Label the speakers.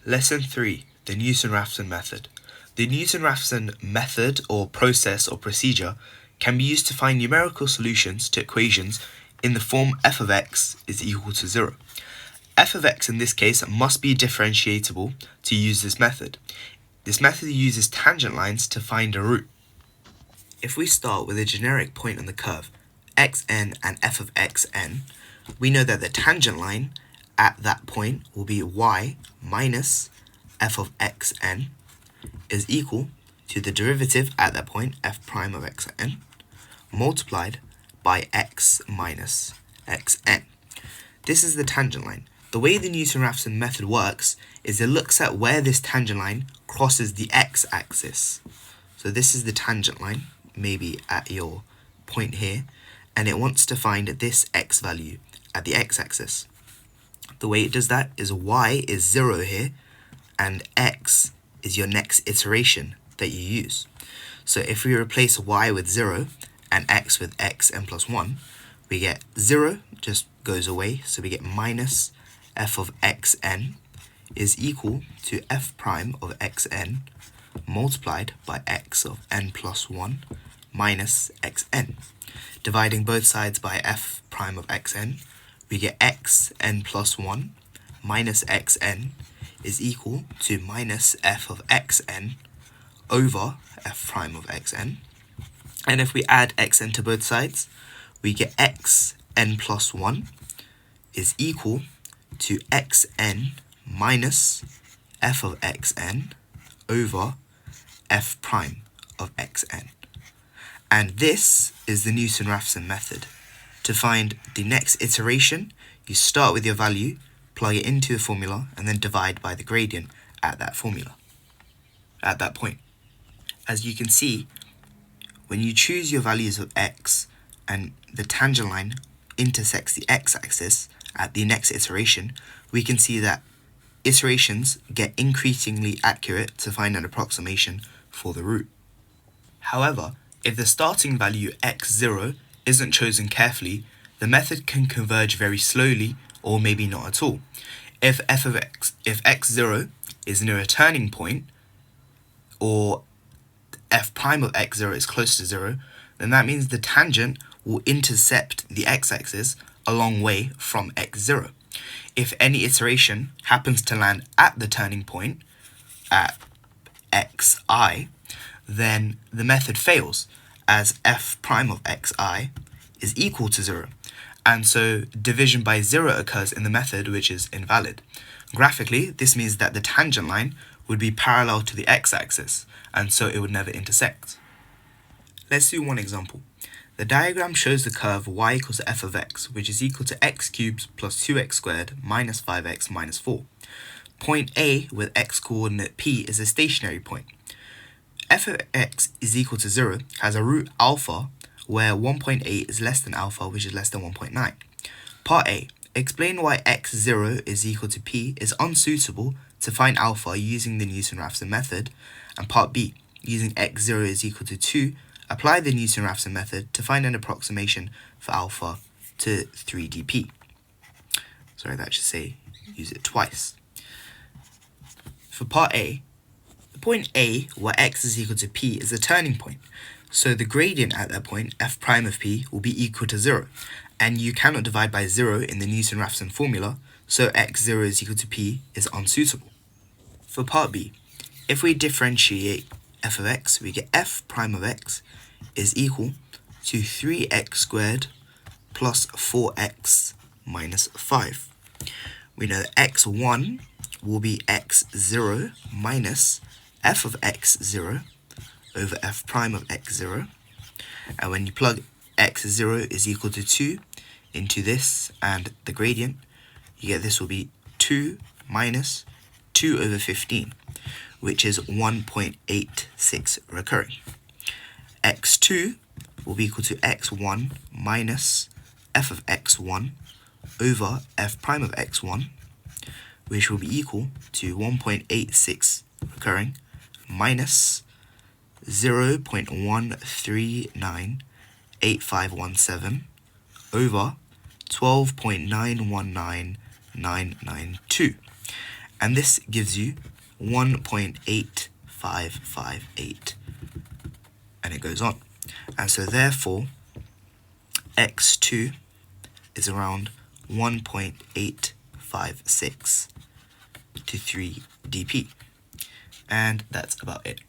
Speaker 1: Lesson 3. The Newton-Raphson method. The Newton-Raphson method or process or procedure can be used to find numerical solutions to equations in the form f of x is equal to 0. F of x in this case must be differentiable to use this method. This method uses tangent lines to find a root. If we start with a generic point on the curve, xn and f of xn, we know that the tangent line at that point will be y minus f of xn is equal to the derivative at that point, f prime of xn, multiplied by x minus xn. This is the tangent line. The way the Newton-Raphson method works is it looks at where this tangent line crosses the x-axis. So this is the tangent line, maybe at your point here, and it wants to find this x value at the x-axis. The way it does that is y is 0 here, and x is your next iteration that you use. So if we replace y with 0 and x with xn plus 1, we get 0 just goes away, so we get minus f of xn is equal to f prime of xn multiplied by x of n plus 1 minus xn. Dividing both sides by f prime of xn, we get xn plus 1 minus xn is equal to minus f of xn over f prime of xn. And if we add xn to both sides, we get xn plus 1 is equal to xn minus f of xn over f prime of xn. And this is the Newton-Raphson method. To find the next iteration, you start with your value, plug it into the formula, and then divide by the gradient at that formula, at that point. As you can see, when you choose your values of x and the tangent line intersects the x-axis at the next iteration, we can see that iterations get increasingly accurate to find an approximation for the root. However, if the starting value x0 isn't chosen carefully, the method can converge very slowly or maybe not at all. If x0 is near a turning point, or f prime of x0 is close to 0, then that means the tangent will intercept the x-axis a long way from x0. If any iteration happens to land at the turning point, at xi, then the method fails, as f prime of xi is equal to 0. And so division by 0 occurs in the method, which is invalid. Graphically, this means that the tangent line would be parallel to the x-axis, and so it would never intersect. Let's do one example. The diagram shows the curve y equals to f of x, which is equal to x cubed plus 2x squared minus 5x minus 4. Point A with x coordinate p is a stationary point. F of x is equal to 0 has a root alpha where 1.8 is less than alpha, which is less than 1.9. Part A. Explain why x0 is equal to p is unsuitable to find alpha using the Newton-Raphson method. And part B. Using x0 is equal to 2, apply the Newton-Raphson method to find an approximation for alpha to 3dp. Sorry, that should say use it twice. For part A, the point A, where x is equal to p, is a turning point. So the gradient at that point, f prime of p, will be equal to 0. And you cannot divide by 0 in the Newton-Raphson formula, so x0 is equal to p is unsuitable. For part B, if we differentiate f of x, we get f prime of x is equal to 3x squared plus 4x minus 5. We know that x1 will be x0 minus f of x0 over f prime of x0. And when you plug x0 is equal to 2 into this and the gradient, you get this will be 2 minus 2 over 15, which is 1.86 recurring. x2 will be equal to x1 minus f of x1 over f prime of x1, which will be equal to 1.86 recurring minus 0.1398517 over 12.919992. And this gives you 1.8558. And it goes on. And so therefore, x2 is around 1.856 to 3 dp. And that's about it.